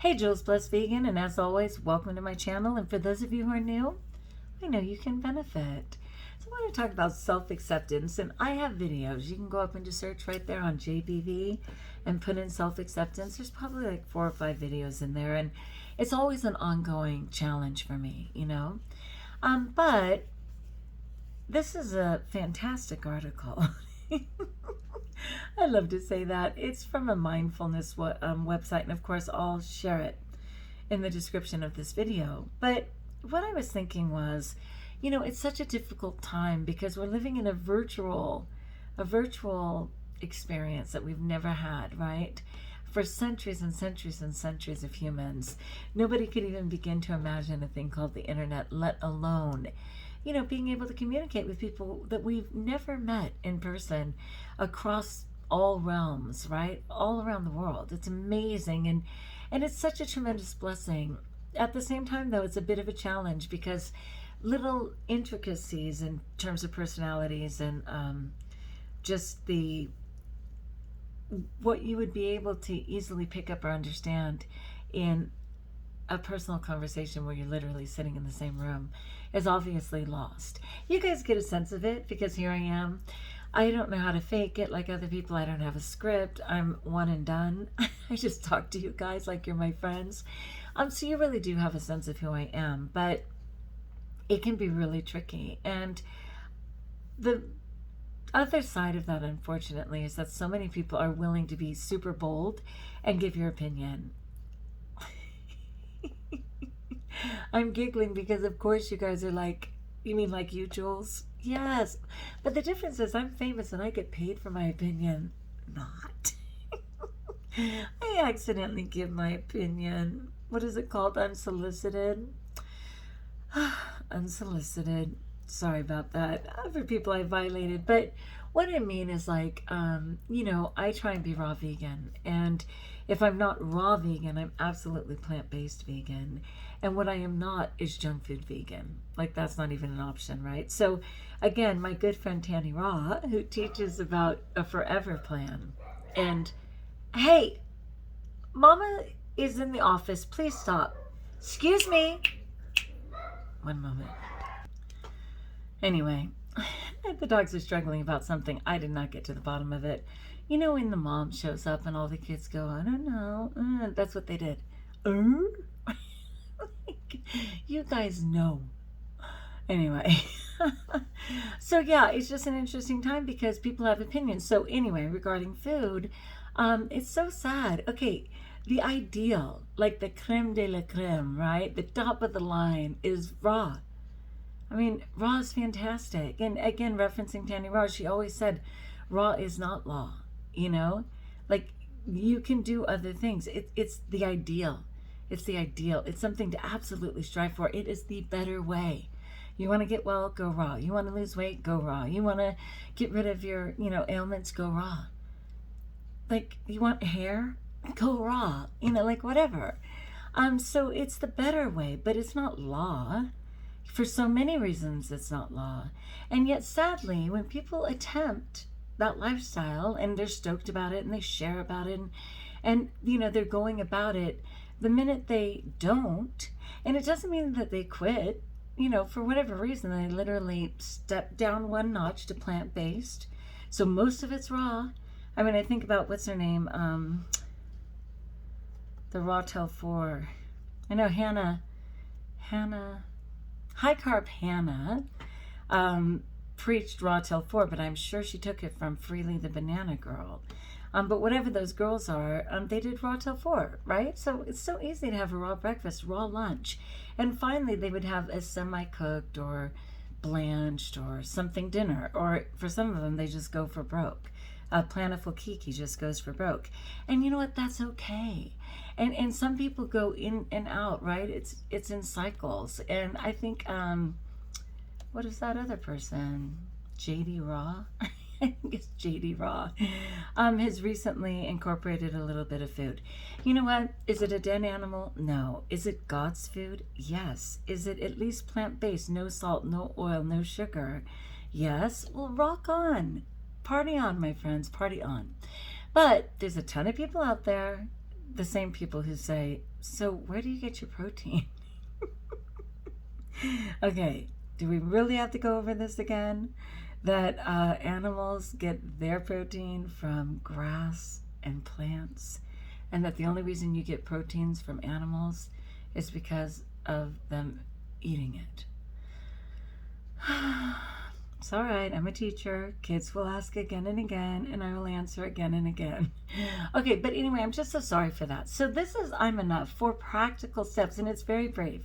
Hey, JulesBlessedVegan, and as always, welcome to my channel. And for those of you who are new, I know you can benefit. So I want to talk about self-acceptance, and I have videos. You can go up and just search right there on JBV and put in self-acceptance. There's probably like 4 or 5 videos in there, and it's always an ongoing challenge for me, you know. But this is a fantastic article. I love to say that. It's from a mindfulness website, and of course I'll share it in the description of this video. But what I was thinking was, you know, it's such a difficult time because we're living in a virtual experience that we've never had, right? For centuries and centuries and centuries of humans, nobody could even begin to imagine a thing called the internet, let alone, you know, being able to communicate with people that we've never met in person across all realms, right? All around the world. It's amazing, and it's such a tremendous blessing. At the same time, though, it's a bit of a challenge because little intricacies in terms of personalities and just what you would be able to easily pick up or understand in a personal conversation where you're literally sitting in the same room is obviously lost. You guys get a sense of it because here I am. I don't know how to fake it like other people. I don't have a script. I'm one and done. I just talk to you guys like you're my friends. So you really do have a sense of who I am, but it can be really tricky. And the other side of that, unfortunately, is that so many people are willing to be super bold and give your opinion. I'm giggling because, of course, you guys are like, you mean like you, Jules? Yes. But the difference is I'm famous and I get paid for my opinion. Not. I accidentally give my opinion. What is it called? Unsolicited? Unsolicited. Sorry about that. For people I violated. But what I mean is like, you know, I try and be raw vegan. And if I'm not raw vegan, I'm absolutely plant-based vegan. And what I am not is junk food vegan. Like, that's not even an option, right? So, again, my good friend Tanny Raw, who teaches about a forever plan. And, hey, Mama is in the office. Please stop. Excuse me. One moment. Anyway, the dogs are struggling about something. I did not get to the bottom of it. You know, when the mom shows up and all the kids go, I don't know. That's what they did. You guys know. Anyway. So yeah, it's just an interesting time because people have opinions. So anyway, regarding food, it's so sad. Okay, the ideal, like the creme de la creme, right? The top of the line is raw. I mean, raw is fantastic. And again, referencing Tanny Raw, she always said, raw is not law, you know? Like, you can do other things. It's the ideal. It's the ideal. It's something to absolutely strive for. It is the better way. You want to get well, go raw. You want to lose weight, go raw. You want to get rid of your, you know, ailments, go raw. Like, you want hair, go raw. You know, like whatever. So it's the better way, but it's not law. For so many reasons, it's not law. And yet, sadly, when people attempt that lifestyle and they're stoked about it and they share about it and you know, they're going about it, the minute they don't, and it doesn't mean that they quit, you know, for whatever reason, they literally step down one notch to plant-based. So most of it's raw. I mean, I think about, what's her name? The Raw Till 4. I know Hannah, High Carb Hannah preached Raw Till 4, but I'm sure she took it from Freely the Banana Girl. But whatever those girls are, they did Raw Till 4, right? So it's so easy to have a raw breakfast, raw lunch. And finally, they would have a semi-cooked or blanched or something dinner. Or for some of them, they just go for broke. Plentiful Kiki just goes for broke. And you know what? That's okay. And some people go in and out, right? It's in cycles. And I think, what is that other person? JD Raw? I think it's JD Raw. Has recently incorporated a little bit of food. You know what? Is it a dead animal? No. Is it God's food? Yes. Is it at least plant-based? No salt, no oil, no sugar? Yes. Well, rock on. Party on, my friends. Party on. But there's a ton of people out there the same people who say, so where do you get your protein? Okay, do we really have to go over this again? That animals get their protein from grass and plants, and that the only reason you get proteins from animals is because of them eating it. It's all right. I'm a teacher. Kids will ask again and again, and I will answer again and again. Okay, but anyway, I'm just so sorry for that. So this is I'm Enough, 4 practical steps, and it's very brave.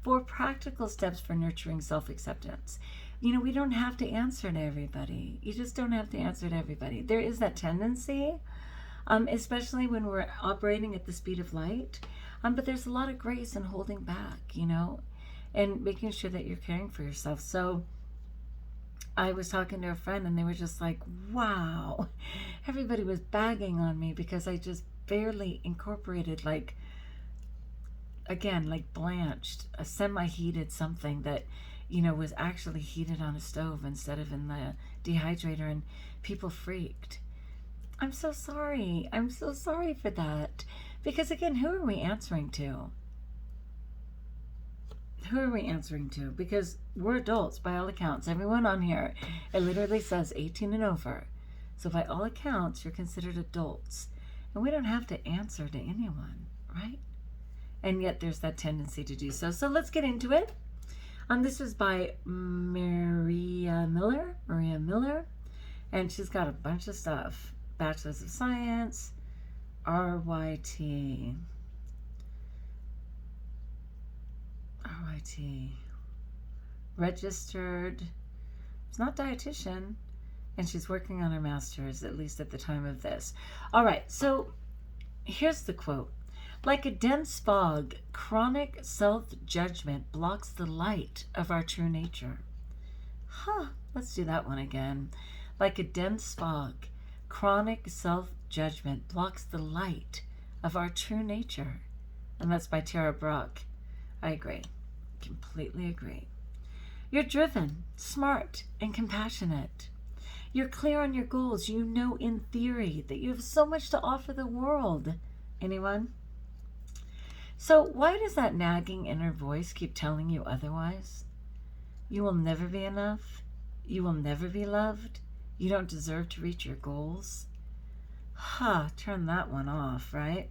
4 practical steps for nurturing self-acceptance. You know, we don't have to answer to everybody. You just don't have to answer to everybody. There is that tendency, especially when we're operating at the speed of light. But there's a lot of grace in holding back, you know, and making sure that you're caring for yourself. So I was talking to a friend and they were just like, wow, everybody was bagging on me because I just barely incorporated, like, again, like blanched, a semi-heated something that, you know, was actually heated on a stove instead of in the dehydrator, and people freaked. I'm so sorry. I'm so sorry for that. Because again, who are we answering to? Who are we answering to? Because we're adults by all accounts. Everyone on here, it literally says 18 and over. So by all accounts, you're considered adults. And we don't have to answer to anyone, right? And yet there's that tendency to do so. So let's get into it. This is by Maria Miller. And she's got a bunch of stuff. Bachelor's of Science, RYT, registered. It's not dietitian. And she's working on her master's, at least at the time of this. All right, so here's the quote. Like a dense fog, chronic self-judgment blocks the light of our true nature. Let's do that one again. Like a dense fog, chronic self-judgment blocks the light of our true nature. And that's by Tara Brach. I agree. Completely agree. You're driven, smart, and compassionate. You're clear on your goals. You know in theory that you have so much to offer the world. Anyone? So why does that nagging inner voice keep telling you otherwise? You will never be enough. You will never be loved. You don't deserve to reach your goals. Turn that one off, right?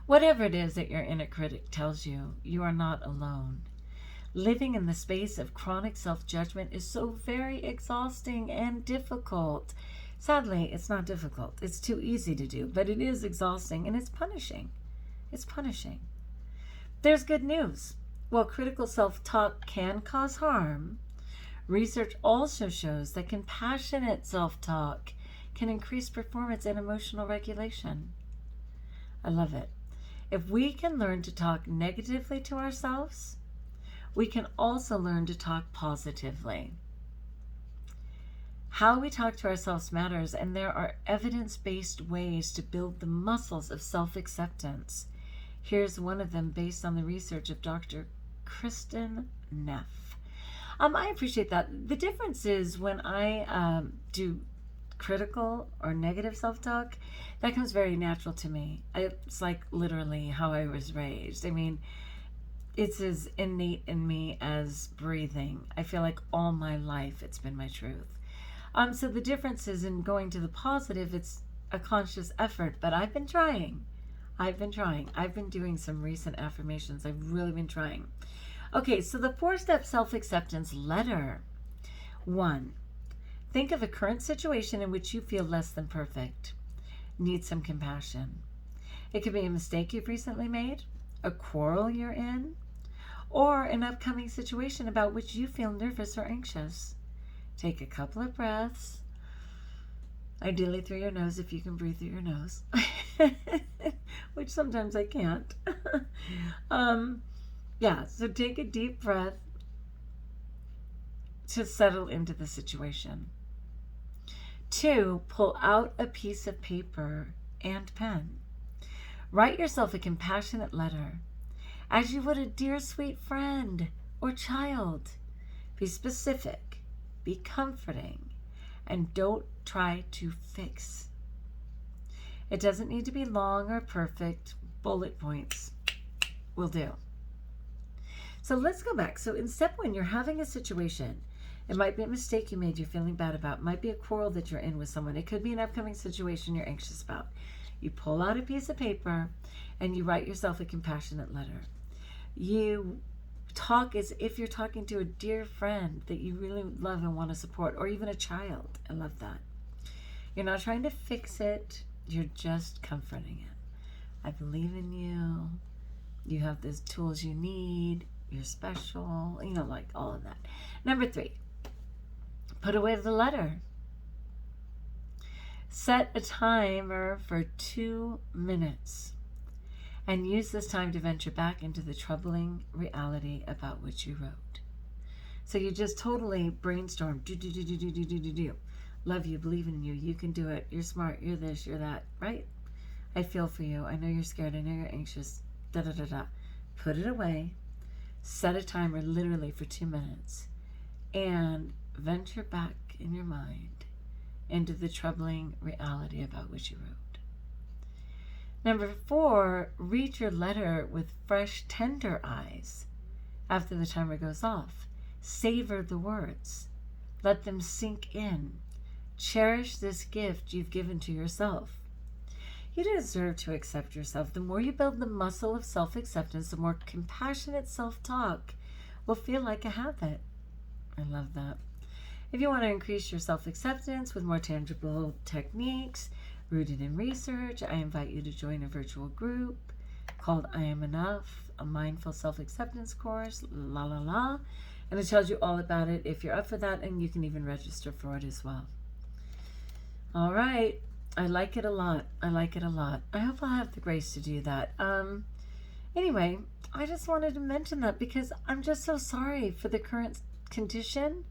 Whatever it is that your inner critic tells you, you are not alone. Living in the space of chronic self-judgment is so very exhausting and difficult. Sadly, it's not difficult. It's too easy to do, but it is exhausting and it's punishing. It's punishing. There's good news. While critical self-talk can cause harm, research also shows that compassionate self-talk can increase performance and emotional regulation. I love it. If we can learn to talk negatively to ourselves, we can also learn to talk positively. How we talk to ourselves matters, and there are evidence-based ways to build the muscles of self-acceptance. Here's one of them based on the research of Dr. Kristen Neff. I appreciate that. The difference is when I do critical or negative self-talk, that comes very natural to me. It's like literally how I was raised. I mean, it's as innate in me as breathing. I feel like all my life it's been my truth. So the difference is in going to the positive, it's a conscious effort, but I've been trying. I've been doing some recent affirmations. I've really been trying. Okay, so the 4-step self-acceptance letter. 1, think of a current situation in which you feel less than perfect. Need some compassion. It could be a mistake you've recently made, a quarrel you're in, or an upcoming situation about which you feel nervous or anxious. Take a couple of breaths, ideally through your nose if you can breathe through your nose, which sometimes I can't. So take a deep breath to settle into the situation. 2, pull out a piece of paper and pen. Write yourself a compassionate letter, as you would a dear sweet friend or child. Be specific, be comforting, and don't try to fix. It doesn't need to be long or perfect. Bullet points will do. So let's go back. So in step 1, you're having a situation. It might be a mistake you made you're feeling bad about. It might be a quarrel that you're in with someone. It could be an upcoming situation you're anxious about. You pull out a piece of paper and you write yourself a compassionate letter. You talk as if you're talking to a dear friend that you really love and want to support, or even a child. I love that. You're not trying to fix it. You're just comforting it. I believe in you. You have the tools you need. You're special. Like all of that. Number 3, put away the letter. Set a timer for 2 minutes and use this time to venture back into the troubling reality about which you wrote. So you just totally brainstorm. Do. Love you, believe in you, you can do it, you're smart, you're this, you're that, right? I feel for you, I know you're scared, I know you're anxious, da-da-da-da. Put it away, set a timer literally for 2 minutes, and venture back in your mind into the troubling reality about which you wrote. Number 4, read your letter with fresh, tender eyes after the timer goes off. Savor the words. Let them sink in. Cherish this gift you've given to yourself. You deserve to accept yourself. The more you build the muscle of self-acceptance, the more compassionate self-talk will feel like a habit. I love that. If you want to increase your self-acceptance with more tangible techniques rooted in research, I invite you to join a virtual group called I Am Enough, a mindful self-acceptance course, and it tells you all about it if you're up for that, and you can even register for it as well. All right. I like it a lot. I like it a lot. I hope I'll have the grace to do that. Anyway, I just wanted to mention that because I'm just so sorry for the current condition,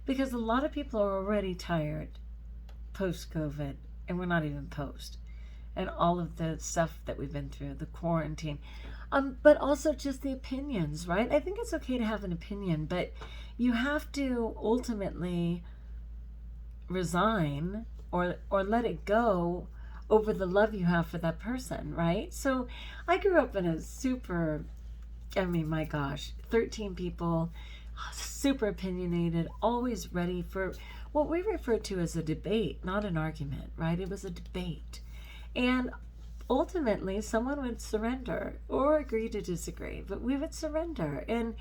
because a lot of people are already tired post-COVID, and we're not even post, and all of the stuff that we've been through, the quarantine, but also just the opinions, right? I think it's okay to have an opinion, but you have to ultimately resign or let it go over the love you have for that person, right? So I grew up in a my gosh, 13 people, super opinionated, always ready for what we refer to as a debate, not an argument, right? It was a debate. And ultimately, someone would surrender or agree to disagree, but we would surrender. And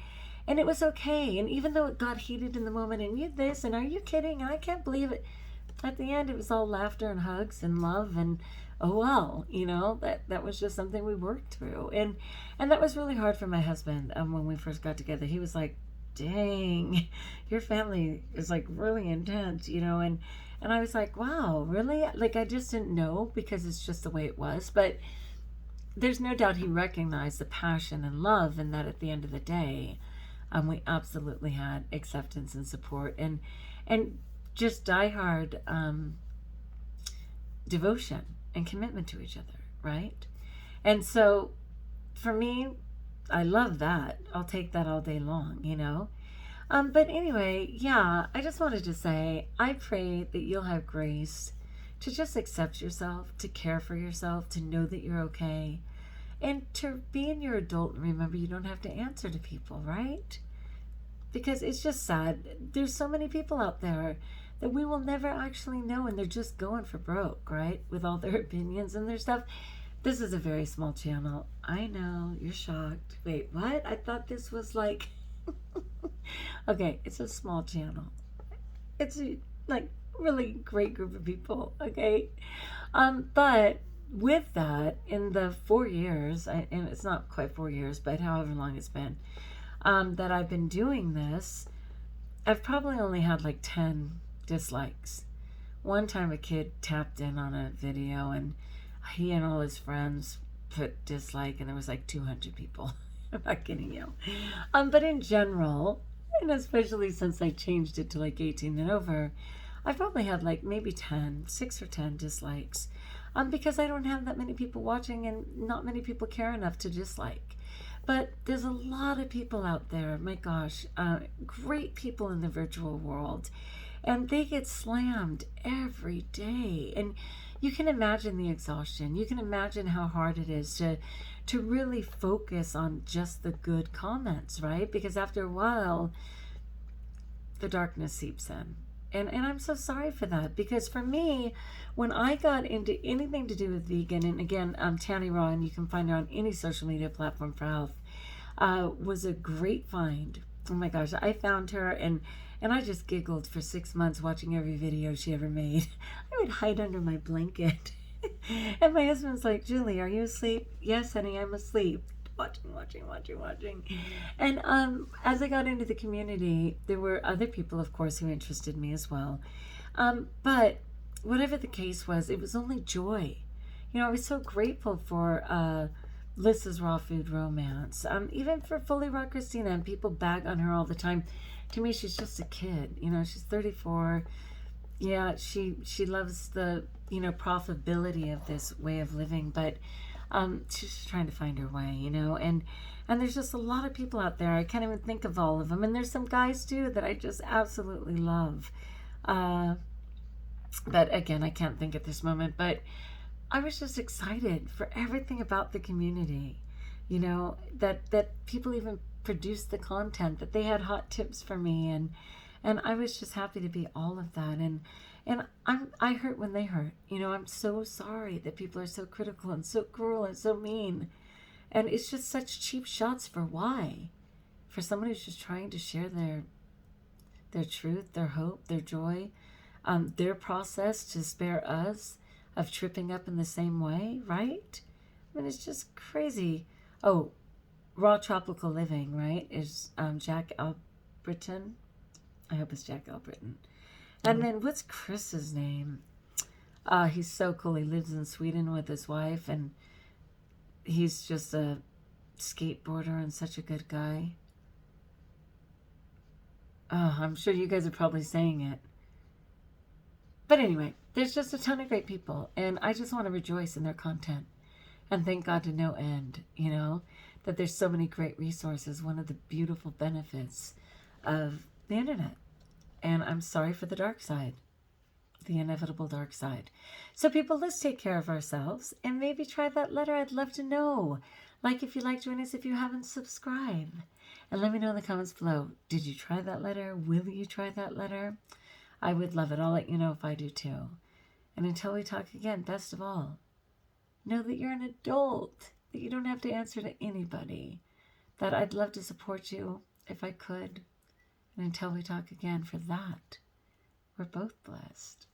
it was okay. And even though it got heated in the moment, and you this, and are you kidding? I can't believe it. At the end, it was all laughter and hugs and love, and oh well, that was just something we worked through. And that was really hard for my husband when we first got together. He was like, dang, your family is like really intense, and I was like, wow, really? Like, I just didn't know, because it's just the way it was. But there's no doubt he recognized the passion and love, and that at the end of the day, we absolutely had acceptance and support, and just diehard devotion and commitment to each other, right? And so for me, I love that. I'll take that all day long, But anyway, yeah, I just wanted to say, I pray that you'll have grace to just accept yourself, to care for yourself, to know that you're okay, and to be in your adult and remember you don't have to answer to people, right? Because it's just sad. There's so many people out there that we will never actually know, and they're just going for broke, right? With all their opinions and their stuff. This is a very small channel. I know, you're shocked. Wait, what? I thought this was like... Okay, it's a small channel. It's a really great group of people, okay? But with that, in the 4 years, and it's not quite 4 years, but however long it's been, that I've been doing this, I've probably only had 10 dislikes. One time a kid tapped in on a video, and he and all his friends put dislike, and there was 200 people. I'm not kidding you. But in general, and especially since I changed it to 18 and over, I've probably had maybe 6 or 10 dislikes, because I don't have that many people watching, and not many people care enough to dislike. But there's a lot of people out there, my gosh, great people in the virtual world, and they get slammed every day. And you can imagine the exhaustion. You can imagine how hard it is to really focus on just the good comments, right? Because after a while, the darkness seeps in. And I'm so sorry for that, because for me, when I got into anything to do with vegan, and again, Tanny Raw, and you can find her on any social media platform for health, was a great find. Oh my gosh, I found her, and I just giggled for 6 months watching every video she ever made. I would hide under my blanket. And my husband's like, Julie, are you asleep? Yes, honey, I'm asleep. Watching. And as I got into the community, there were other people, of course, who interested me as well. But whatever the case was, it was only joy. You know, I was so grateful for Lissa's Raw Food Romance. Even for Fully Raw Christina, and people bag on her all the time. To me, she's just a kid. You know, she's 34. Yeah, she loves the, you know, profitability of this way of living, but she's just trying to find her way, you know, and there's just a lot of people out there. I can't even think of all of them, and there's some guys too that I just absolutely love. But again, I can't think at this moment, but I was just excited for everything about the community, you know, that people even produced the content, that they had hot tips for me, and I was just happy to be all of that. And I hurt when they hurt. You know, I'm so sorry that people are so critical and so cruel and so mean. And it's just such cheap shots for why? For someone who's just trying to share their truth, their hope, their joy, their process to spare us of tripping up in the same way, right? I mean, it's just crazy. Oh, Raw Tropical Living, right, is Jack Albritton. I hope it's Jack Albritton. And then what's Chris's name? He's so cool. He lives in Sweden with his wife, and he's just a skateboarder and such a good guy. Oh, I'm sure you guys are probably saying it. But anyway, there's just a ton of great people, and I just want to rejoice in their content and thank God to no end, you know, that there's so many great resources. One of the beautiful benefits of the internet. And I'm sorry for the dark side, the inevitable dark side. So people, let's take care of ourselves and maybe try that letter. I'd love to know. Like if you like, join us if you haven't subscribed. And let me know in the comments below. Did you try that letter? Will you try that letter? I would love it. I'll let you know if I do too. And until we talk again, best of all, know that you're an adult, that you don't have to answer to anybody, that I'd love to support you if I could. And until we talk again, for that, we're both blessed.